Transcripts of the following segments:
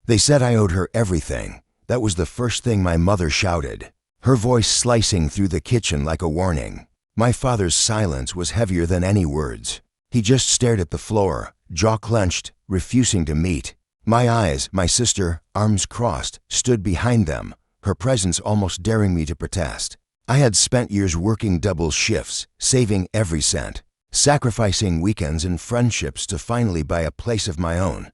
They said I owed her everything. That was the first thing my mother shouted, her voice slicing through the kitchen like a warning. My father's silence was heavier than any words. He just stared at the floor, jaw clenched, refusing to meet. My eyes, my sister, arms crossed, stood behind them, her presence almost daring me to protest. I had spent years working double shifts, saving every cent, sacrificing weekends and friendships to finally buy a place of my own.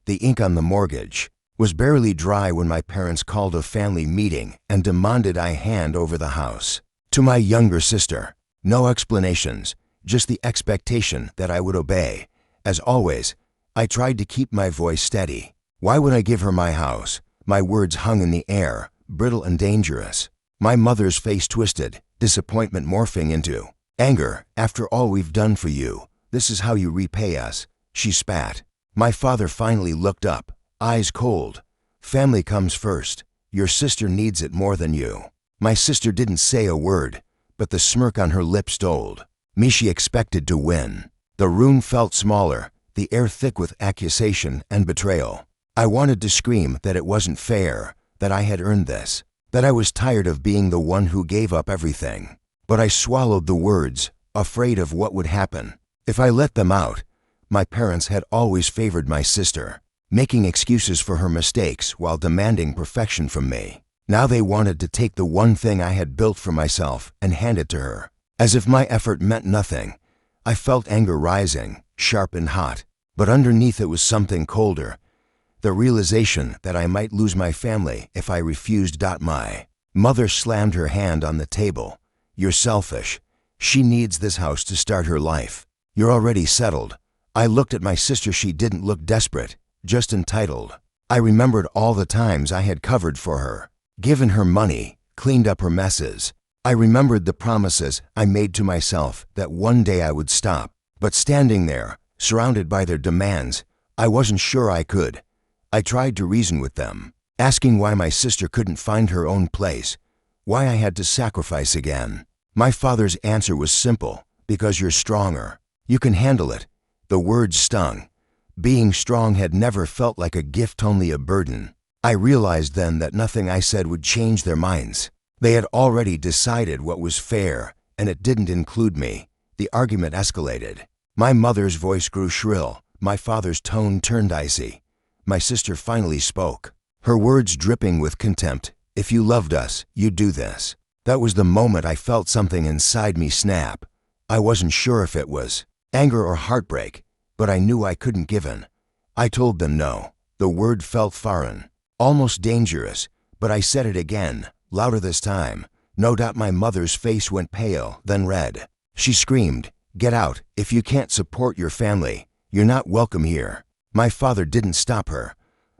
The ink on the mortgage was barely dry when my parents called a family meeting and demanded I hand over the house. To my younger sister, no explanations, just the expectation that I would obey. As always, I tried to keep my voice steady. Why would I give her my house? My words hung in the air, brittle and dangerous. My mother's face twisted, disappointment morphing into anger. After all we've done for you, this is how you repay us, she spat. My father finally looked up, eyes cold. Family comes first. Your sister needs it more than you. My sister didn't say a word, but the smirk on her lips told me she expected to win. The room felt smaller, the air thick with accusation and betrayal. I wanted to scream that it wasn't fair, that I had earned this, that I was tired of being the one who gave up everything. But I swallowed the words, afraid of what would happen. If I let them out, my parents had always favored my sister, making excuses for her mistakes while demanding perfection from me. Now they wanted to take the one thing I had built for myself and hand it to her, as if my effort meant nothing. I felt anger rising, sharp and hot, but underneath it was something colder. The realization that I might lose my family if I refused. My mother slammed her hand on the table. You're selfish. She needs this house to start her life. You're already settled. I looked at my sister. She didn't look desperate, just entitled. I remembered all the times I had covered for her, given her money, cleaned up her messes. I remembered the promises I made to myself that one day I would stop. But standing there, surrounded by their demands, I wasn't sure I could. I tried to reason with them, asking why my sister couldn't find her own place, why I had to sacrifice again. My father's answer was simple: because you're stronger. You can handle it. The words stung. Being strong had never felt like a gift, only a burden. I realized then that nothing I said would change their minds. They had already decided what was fair, and it didn't include me. The argument escalated. My mother's voice grew shrill. My father's tone turned icy. My sister finally spoke, her words dripping with contempt. If you loved us, you'd do this. That was the moment I felt something inside me snap. I wasn't sure if it was anger or heartbreak, but I knew I couldn't give in. I told them no. The word felt foreign, almost dangerous, but I said it again, louder this time. No doubt my mother's face went pale, then red. She screamed, "Get out! If you can't support your family, you're not welcome here." My father didn't stop her.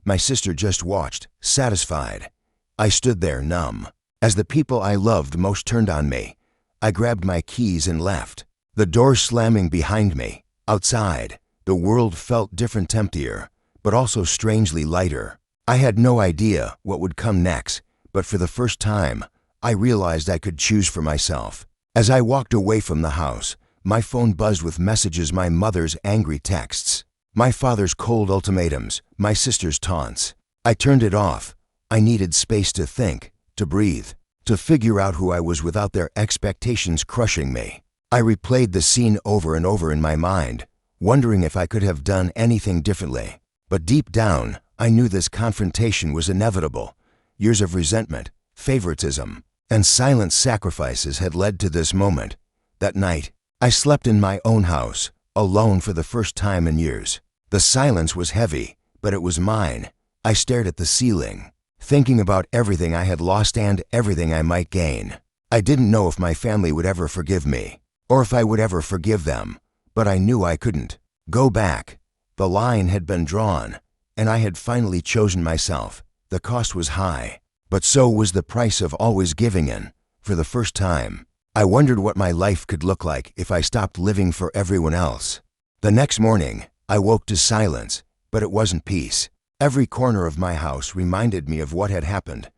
My sister just watched, satisfied. I stood there numb. As the people I loved most turned on me, I grabbed my keys and left. The door slamming behind me. Outside, the world felt different, emptier, but also strangely lighter. I had no idea what would come next, but for the first time, I realized I could choose for myself. As I walked away from the house, my phone buzzed with messages, my mother's angry texts, my father's cold ultimatums, my sister's taunts. I turned it off. I needed space to think, to breathe, to figure out who I was without their expectations crushing me. I replayed the scene over and over in my mind, wondering if I could have done anything differently. But deep down, I knew this confrontation was inevitable. Years of resentment, favoritism, and silent sacrifices had led to this moment. That night, I slept in my own house, alone for the first time in years. The silence was heavy, but it was mine. I stared at the ceiling, thinking about everything I had lost and everything I might gain. I didn't know if my family would ever forgive me, or if I would ever forgive them, but I knew I couldn't go back. The line had been drawn, and I had finally chosen myself. The cost was high, but so was the price of always giving in. For the first time, I wondered what my life could look like if I stopped living for everyone else. The next morning, I woke to silence, but it wasn't peace. Every corner of my house reminded me of what had happened.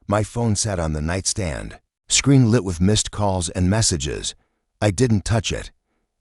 My phone sat on the nightstand, screen lit with missed calls and messages. I didn't touch it.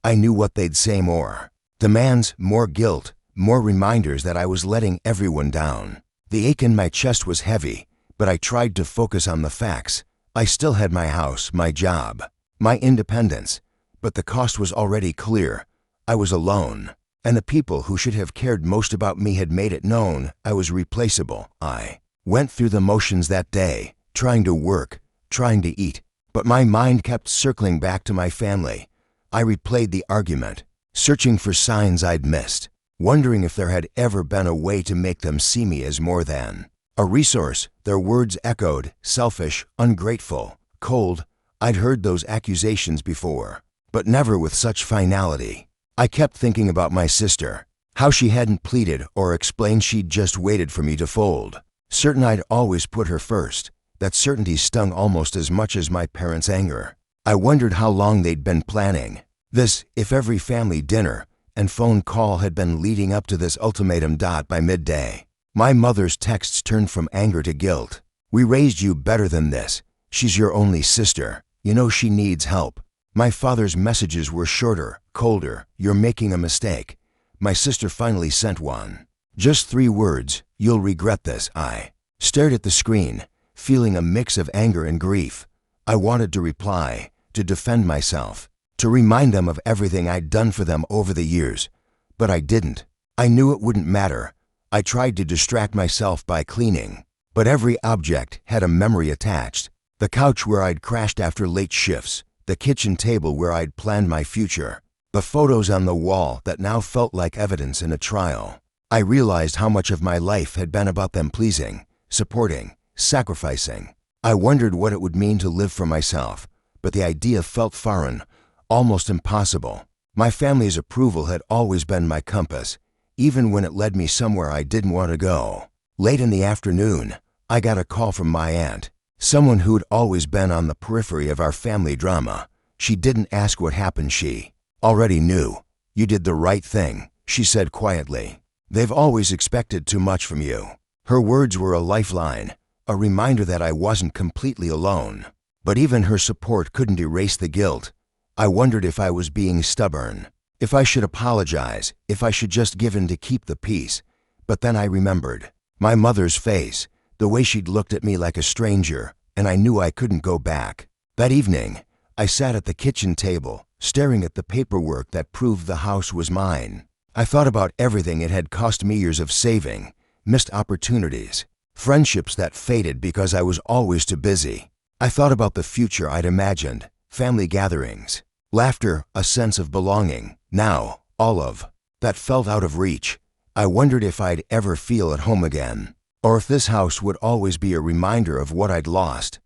I knew what they'd say: more demands, more guilt, more reminders that I was letting everyone down. The ache in my chest was heavy, but I tried to focus on the facts. I still had my house, my job, my independence, but the cost was already clear. I was alone, and the people who should have cared most about me had made it known I was replaceable. I went through the motions that day, trying to work, trying to eat, but my mind kept circling back to my family. I replayed the argument, searching for signs I'd missed, wondering if there had ever been a way to make them see me as more than a resource. Their words echoed, selfish, ungrateful, cold. I'd heard those accusations before, but never with such finality. I kept thinking about my sister, how she hadn't pleaded or explained she'd just waited for me to fold. Certain I'd always put her first. That certainty stung almost as much as my parents' anger. I wondered how long they'd been planning this, if every family dinner and phone call had been leading up to this ultimatum. By midday, my mother's texts turned from anger to guilt. "We raised you better than this. She's your only sister. You know she needs help." My father's messages were shorter, colder. "You're making a mistake." My sister finally sent one. Just 3 words, "You'll regret this." I stared at the screen, feeling a mix of anger and grief. I wanted to reply, to defend myself, to remind them of everything I'd done for them over the years, but I didn't. I knew it wouldn't matter. I tried to distract myself by cleaning, but every object had a memory attached. The couch where I'd crashed after late shifts, the kitchen table where I'd planned my future, the photos on the wall that now felt like evidence in a trial. I realized how much of my life had been about them pleasing, supporting, sacrificing. I wondered what it would mean to live for myself, but the idea felt foreign, almost impossible. My family's approval had always been my compass, even when it led me somewhere I didn't want to go. Late in the afternoon, I got a call from my aunt, someone who'd always been on the periphery of our family drama. She didn't ask what happened, she already knew. "You did the right thing," she said quietly. "They've always expected too much from you." Her words were a lifeline, a reminder that I wasn't completely alone. But even her support couldn't erase the guilt. I wondered if I was being stubborn, if I should apologize, if I should just give in to keep the peace. But then I remembered my mother's face, the way she'd looked at me like a stranger, and I knew I couldn't go back. That evening, I sat at the kitchen table, staring at the paperwork that proved the house was mine. I thought about everything it had cost me, years of saving, missed opportunities, friendships that faded because I was always too busy. I thought about the future I'd imagined, family gatherings, laughter, a sense of belonging. Now, all of that felt out of reach. I wondered if I'd ever feel at home again, or if this house would always be a reminder of what I'd lost.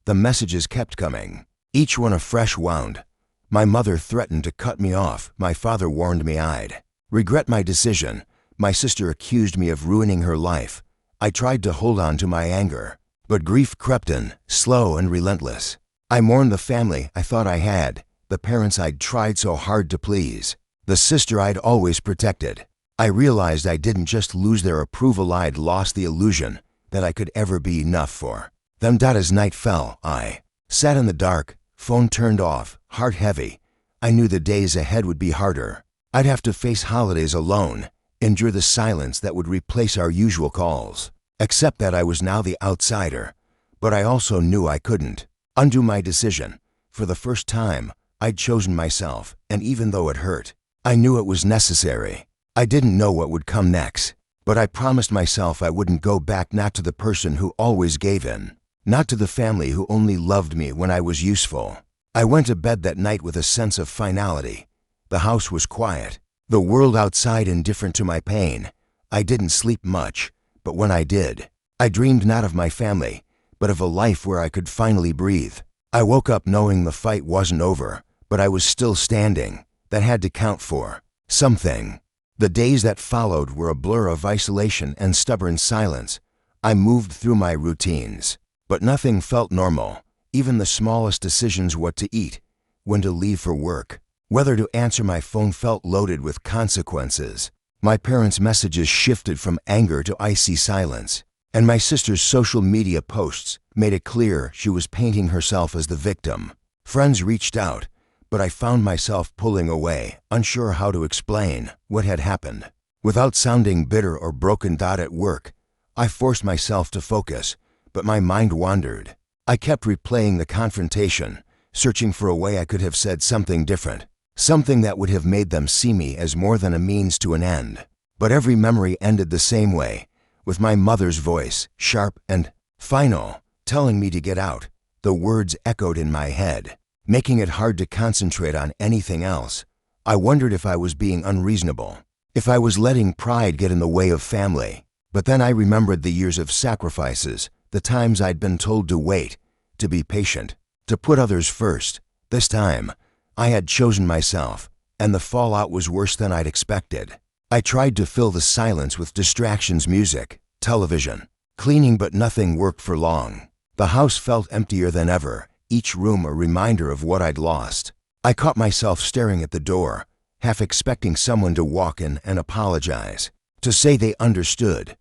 The messages kept coming, each one a fresh wound. My mother threatened to cut me off. My father warned me I'd regret my decision. My sister accused me of ruining her life. I tried to hold on to my anger, but grief crept in, slow and relentless. I mourned the family I thought I had, the parents I'd tried so hard to please, the sister I'd always protected. I realized I didn't just lose their approval, I'd lost the illusion that I could ever be enough for them. As night fell, I sat in the dark, phone turned off, heart heavy. I knew the days ahead would be harder. I'd have to face holidays alone, endure the silence that would replace our usual calls. Accept that I was now the outsider, but I also knew I couldn't undo my decision. For the first time, I'd chosen myself, and even though it hurt, I knew it was necessary. I didn't know what would come next, but I promised myself I wouldn't go back, not to the person who always gave in, not to the family who only loved me when I was useful. I went to bed that night with a sense of finality. The house was quiet, the world outside indifferent to my pain. I didn't sleep much, but when I did, I dreamed not of my family, but of a life where I could finally breathe. I woke up knowing the fight wasn't over, but I was still standing. That had to count for something. The days that followed were a blur of isolation and stubborn silence. I moved through my routines, but nothing felt normal. Even the smallest decisions, what to eat, when to leave for work, whether to answer my phone, felt loaded with consequences. My parents' messages shifted from anger to icy silence, and my sister's social media posts made it clear she was painting herself as the victim. Friends reached out, but I found myself pulling away, unsure how to explain what had happened. Without sounding bitter or broken. At work, I forced myself to focus, but my mind wandered. I kept replaying the confrontation, searching for a way I could have said something different, something that would have made them see me as more than a means to an end. But every memory ended the same way, with my mother's voice, sharp and final, telling me to get out. The words echoed in my head, making it hard to concentrate on anything else. I wondered if I was being unreasonable, if I was letting pride get in the way of family. But then I remembered the years of sacrifices, the times I'd been told to wait, to be patient, to put others first. This time, I had chosen myself, and the fallout was worse than I'd expected. I tried to fill the silence with distractions, music, television, cleaning, but nothing worked for long. The house felt emptier than ever, each room a reminder of what I'd lost. I caught myself staring at the door, half expecting someone to walk in and apologize, to say they understood.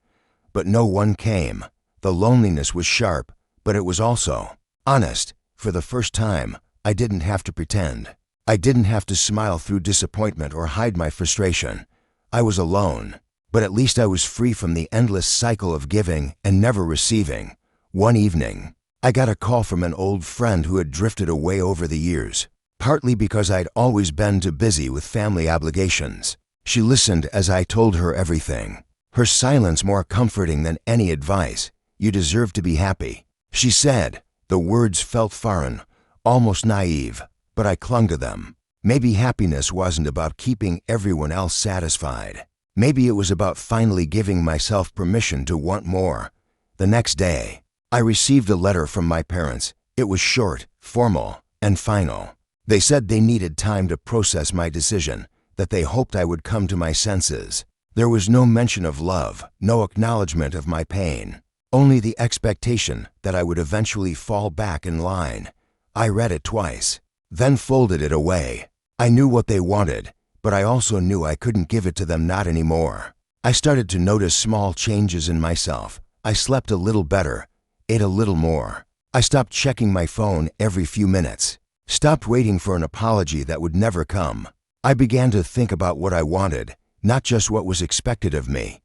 But no one came. The loneliness was sharp, but it was also honest. For the first time, I didn't have to pretend. I didn't have to smile through disappointment or hide my frustration. I was alone, but at least I was free from the endless cycle of giving and never receiving. One evening, I got a call from an old friend who had drifted away over the years, partly because I'd always been too busy with family obligations. She listened as I told her everything, her silence more comforting than any advice. "You deserve to be happy," she said. The words felt foreign, almost naive, but I clung to them. Maybe happiness wasn't about keeping everyone else satisfied. Maybe it was about finally giving myself permission to want more. The next day, I received a letter from my parents. It was short, formal, and final. They said they needed time to process my decision, that they hoped I would come to my senses. There was no mention of love, no acknowledgement of my pain, only the expectation that I would eventually fall back in line. I read it twice, then folded it away. I knew what they wanted, but I also knew I couldn't give it to them, not anymore. I started to notice small changes in myself. I slept a little better, ate a little more. I stopped checking my phone every few minutes, stopped waiting for an apology that would never come. I began to think about what I wanted, not just what was expected of me.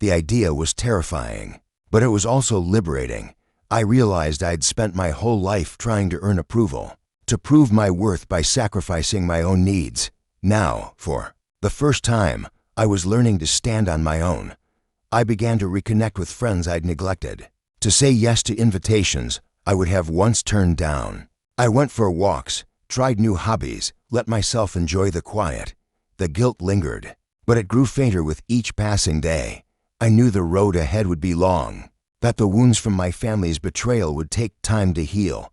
The idea was terrifying, but it was also liberating. I realized I'd spent my whole life trying to earn approval, to prove my worth by sacrificing my own needs. Now, for the first time, I was learning to stand on my own. I began to reconnect with friends I'd neglected, to say yes to invitations I would have once turned down. I went for walks, tried new hobbies, let myself enjoy the quiet. The guilt lingered, but it grew fainter with each passing day. I knew the road ahead would be long, that the wounds from my family's betrayal would take time to heal.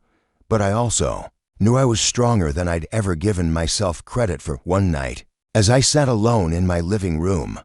But I also knew I was stronger than I'd ever given myself credit for. One night, as I sat alone in my living room,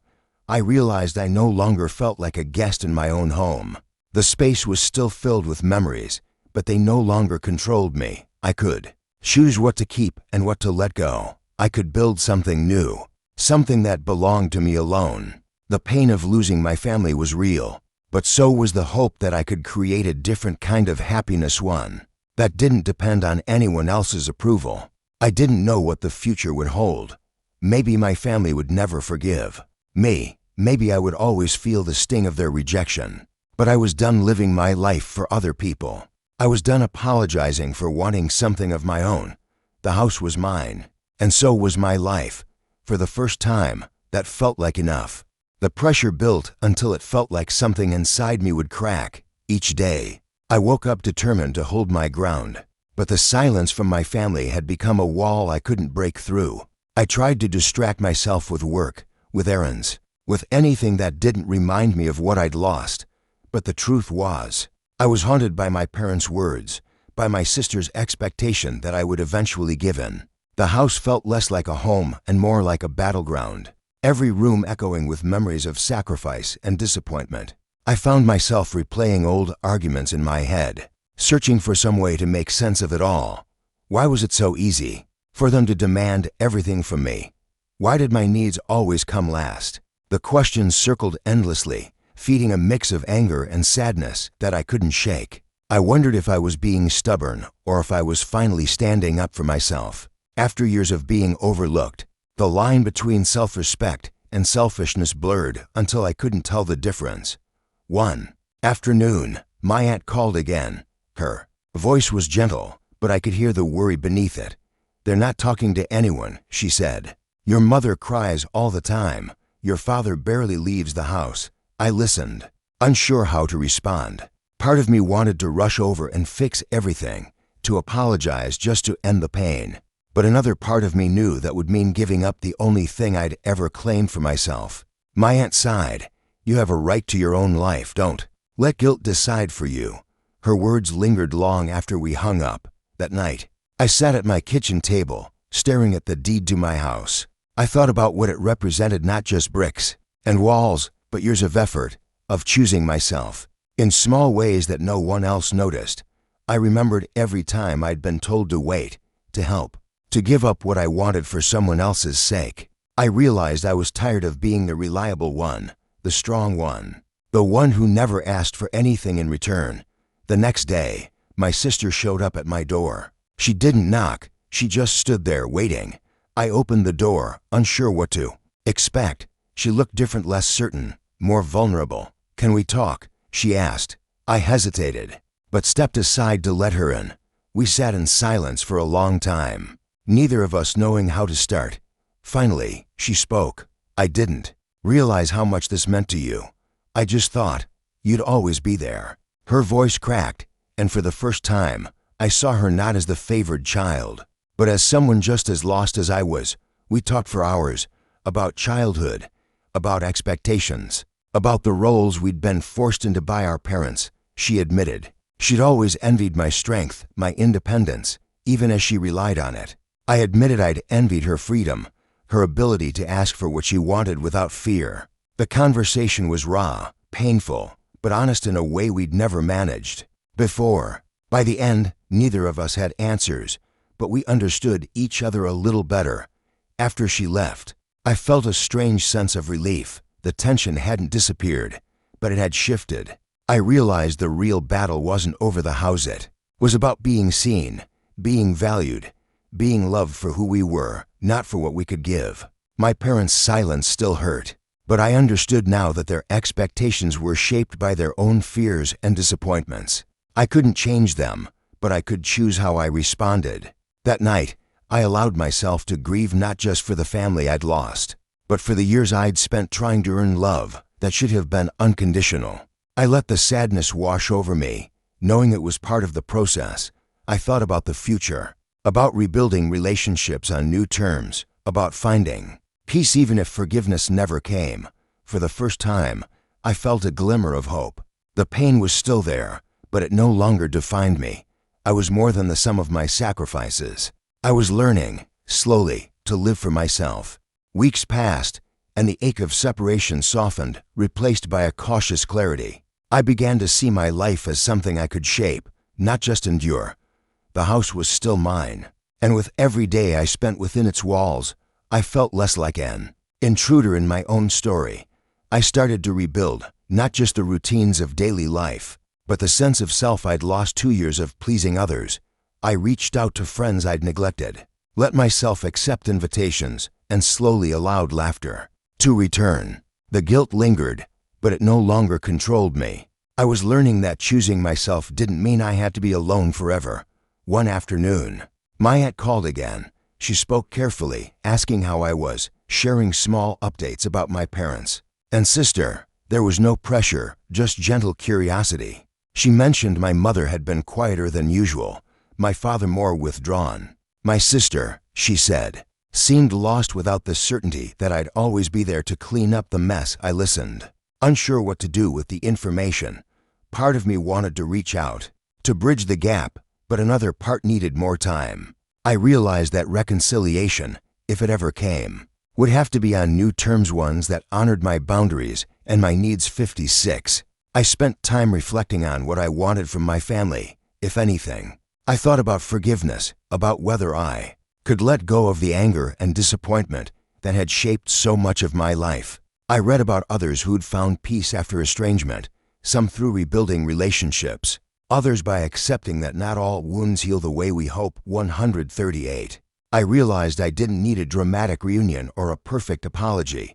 I realized I no longer felt like a guest in my own home. The space was still filled with memories, but they no longer controlled me. I could choose what to keep and what to let go. I could build something new, something that belonged to me alone. The pain of losing my family was real, but so was the hope that I could create a different kind of happiness, one that didn't depend on anyone else's approval. I didn't know what the future would hold. Maybe my family would never forgive me. Maybe I would always feel the sting of their rejection. But I was done living my life for other people. I was done apologizing for wanting something of my own. The house was mine, and so was my life. For the first time, that felt like enough. The pressure built until it felt like something inside me would crack. Each day, I woke up determined to hold my ground. But the silence from my family had become a wall I couldn't break through. I tried to distract myself with work, with errands, with anything that didn't remind me of what I'd lost. But the truth was, I was haunted by my parents' words, by my sister's expectation that I would eventually give in. The house felt less like a home and more like a battleground, every room echoing with memories of sacrifice and disappointment. I found myself replaying old arguments in my head, searching for some way to make sense of it all. Why was it so easy for them to demand everything from me? Why did my needs always come last? The questions circled endlessly, feeding a mix of anger and sadness that I couldn't shake. I wondered if I was being stubborn or if I was finally standing up for myself. After years of being overlooked, the line between self-respect and selfishness blurred until I couldn't tell the difference. One Afternoon, my aunt called again. Her voice was gentle, but I could hear the worry beneath it. "They're not talking to anyone," she said. "Your mother cries all the time. Your father barely leaves the house." I listened, unsure how to respond. Part of me wanted to rush over and fix everything, to apologize just to end the pain. But another part of me knew that would mean giving up the only thing I'd ever claimed for myself. My aunt sighed. "You have a right to your own life. Don't let guilt decide for you." Her words lingered long after we hung up. That night, I sat at my kitchen table, staring at the deed to my house. I thought about what it represented, not just bricks and walls, but years of effort, of choosing myself, in small ways that no one else noticed. I remembered every time I'd been told to wait, to help, to give up what I wanted for someone else's sake. I realized I was tired of being the reliable one, the strong one, the one who never asked for anything in return. The next day, my sister showed up at my door. She didn't knock, she just stood there waiting. I opened the door, unsure what to expect. She looked different, less certain, more vulnerable. "Can we talk?" she asked. I hesitated, but stepped aside to let her in. We sat in silence for a long time, neither of us knowing how to start. Finally, she spoke. "I didn't realize how much this meant to you. I just thought you'd always be there." Her voice cracked, and for the first time, I saw her not as the favored child, but as someone just as lost as I was. We talked for hours, about childhood, about expectations, about the roles we'd been forced into by our parents. She admitted she'd always envied my strength, my independence, even as she relied on it. I admitted I'd envied her freedom, her ability to ask for what she wanted without fear. The conversation was raw, painful, but honest in a way we'd never managed before. By the end, neither of us had answers, but we understood each other a little better. After she left, I felt a strange sense of relief. The tension hadn't disappeared, but it had shifted. I realized the real battle wasn't over the house. It was about being seen, being valued, being loved for who we were, not for what we could give. My parents' silence still hurt, but I understood now that their expectations were shaped by their own fears and disappointments. I couldn't change them, but I could choose how I responded. That night, I allowed myself to grieve not just for the family I'd lost, but for the years I'd spent trying to earn love that should have been unconditional. I let the sadness wash over me, knowing it was part of the process. I thought about the future, about rebuilding relationships on new terms, about finding peace even if forgiveness never came. For the first time, I felt a glimmer of hope. The pain was still there, but it no longer defined me. I was more than the sum of my sacrifices. I was learning, slowly, to live for myself. Weeks passed, and the ache of separation softened, replaced by a cautious clarity. I began to see my life as something I could shape, not just endure. The house was still mine, and with every day I spent within its walls, I felt less like an intruder in my own story. I started to rebuild, not just the routines of daily life, but the sense of self I'd lost 2 years of pleasing others. I reached out to friends I'd neglected, let myself accept invitations, and slowly allowed laughter to return. The guilt lingered, but it no longer controlled me. I was learning that choosing myself didn't mean I had to be alone forever. One afternoon, my aunt called again. She spoke carefully, asking how I was, sharing small updates about my parents and sister. There was no pressure, just gentle curiosity. She mentioned my mother had been quieter than usual, my father more withdrawn. My sister, she said, seemed lost without the certainty that I'd always be there to clean up the mess. I listened, unsure what to do with the information. Part of me wanted to reach out, to bridge the gap, but another part needed more time. I realized that reconciliation, if it ever came, would have to be on new terms, ones that honored my boundaries and my needs. 56. I spent time reflecting on what I wanted from my family, if anything. I thought about forgiveness, about whether I could let go of the anger and disappointment that had shaped so much of my life. I read about others who'd found peace after estrangement, some through rebuilding relationships, others by accepting that not all wounds heal the way we hope. 138. I realized I didn't need a dramatic reunion or a perfect apology.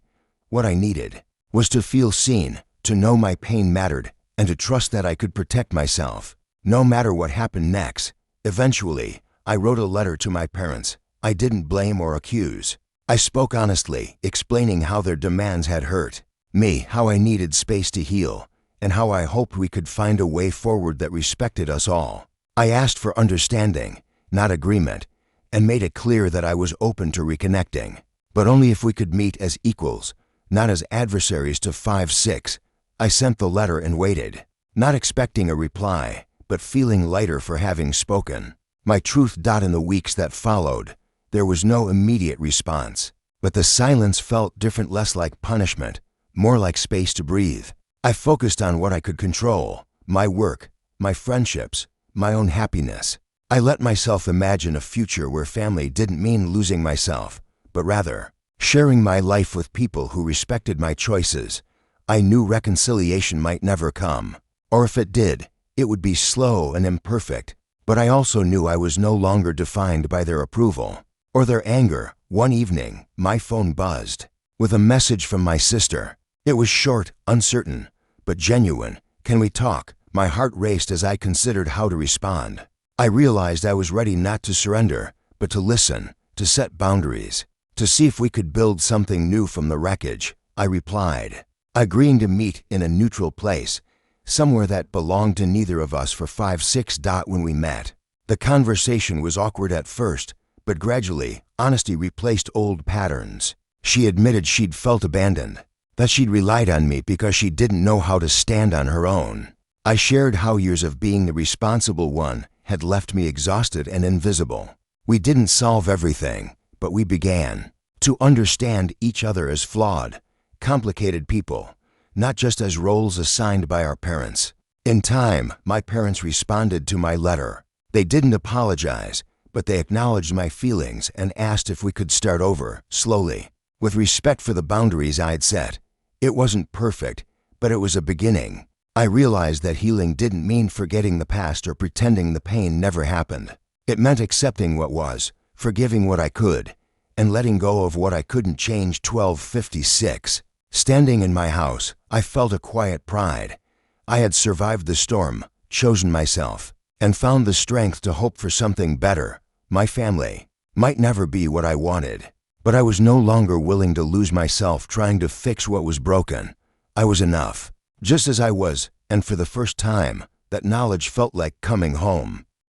What I needed was to feel seen, to know my pain mattered, and to trust that I could protect myself, no matter what happened next. Eventually, I wrote a letter to my parents. I didn't blame or accuse. I spoke honestly, explaining how their demands had hurt me, how I needed space to heal, and how I hoped we could find a way forward that respected us all. I asked for understanding, not agreement, and made it clear that I was open to reconnecting, but only if we could meet as equals, not as adversaries to 5-6. I sent the letter and waited, not expecting a reply, but feeling lighter for having spoken my truth. In the weeks that followed, there was no immediate response, but the silence felt different, less like punishment, more like space to breathe. I focused on what I could control: my work, my friendships, my own happiness. I let myself imagine a future where family didn't mean losing myself, but rather sharing my life with people who respected my choices. I knew reconciliation might never come, or if it did, it would be slow and imperfect, but I also knew I was no longer defined by their approval or their anger. One evening, my phone buzzed with a message from my sister. It was short, uncertain, but genuine. "Can we talk?" My heart raced as I considered how to respond. I realized I was ready not to surrender, but to listen, to set boundaries, to see if we could build something new from the wreckage. I replied, agreeing to meet in a neutral place, somewhere that belonged to neither of us, for 5-6. When we met, the conversation was awkward at first, but gradually, honesty replaced old patterns. She admitted she'd felt abandoned, that she'd relied on me because she didn't know how to stand on her own. I shared how years of being the responsible one had left me exhausted and invisible. We didn't solve everything, but we began to understand each other as flawed, complicated people, not just as roles assigned by our parents. In time, my parents responded to my letter. They didn't apologize, but they acknowledged my feelings and asked if we could start over, slowly, with respect for the boundaries I'd set. It wasn't perfect, but it was a beginning. I realized that healing didn't mean forgetting the past or pretending the pain never happened. It meant accepting what was, forgiving what I could, and letting go of what I couldn't change. 12:56. Standing in my house, I felt a quiet pride. I had survived the storm, chosen myself, and found the strength to hope for something better. My family might never be what I wanted, but I was no longer willing to lose myself trying to fix what was broken. I was enough, just as I was, and for the first time, that knowledge felt like coming home.